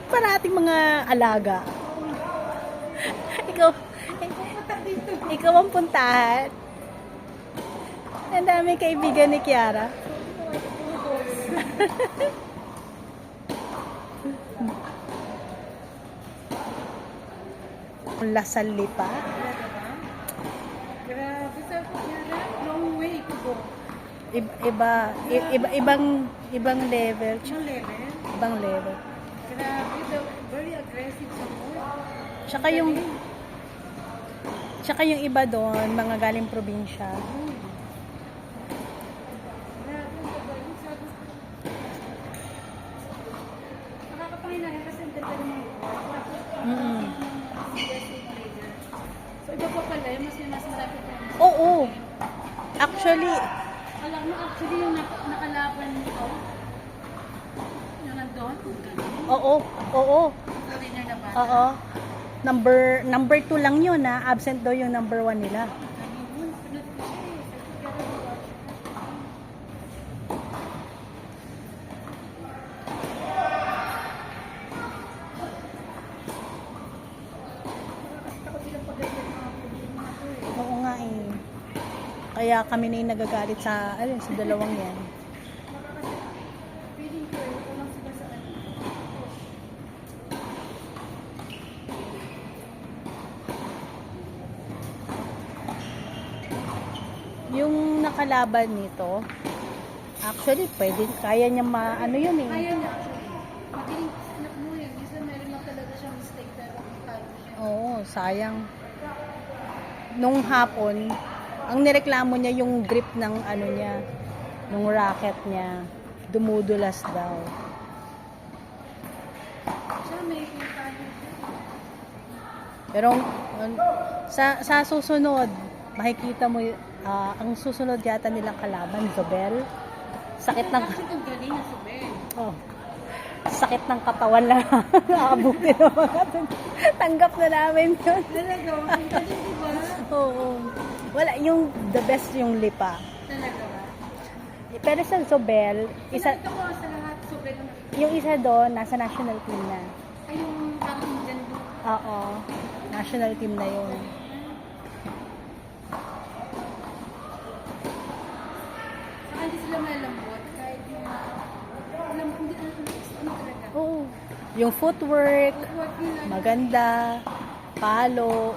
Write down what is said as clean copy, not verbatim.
Para ating mga alaga. Ikaw ang puntahan. Ang dami kaibigan ni Kiara. Lasal Lipa. Grabe sa Kiara. Long way to go. Ibang level. Yung level. Ibang level. Grabe. Very aggressive sa mo. Tsaka yung iba doon, mga galing probinsya. Nakakapanginahin kasi ang ganda ng mga So iba pa pala, yung mas malapit na. Oo. Actually, Alam mo, actually yung nakalaban nito, yung nandun, oo. sa winner na ba? Oo. Number 2 lang yun, ha. Absent daw yung number 1 nila. Oo nga eh. Kaya kami na yung nagagalit sa dalawang yan. Feeling ko, kulang sila sa ano. Yung nakalaban nito, actually, kaya niya ano yun eh. Kaya niya actually. Magaling anak mo eh. Minsan meron lang talaga siyang mistake na talo siya. Oo, sayang. Nung hapon, ang nireklamo niya yung grip ng ano niya, nung racket niya, dumudulas daw. Siya may talo siya. Pero sa susunod, makikita mo ang susunod yata nilang kalaban, Zobel. Sakit ng Bakit ang galing na si Ben? oh, sakit ng katawan na aabutin ng mga tanggap na namin yun. Talaga, ang galing diba? Oo. Wala, yung the best yung Lipa. Talaga ba? Pero sa Zobel, Ito ko sa lahat, sobrang yung isa doon, nasa national team na. ay yung aking dyan doon. Oo. National team na yun. Yung footwork, Footwork nila. maganda, palo,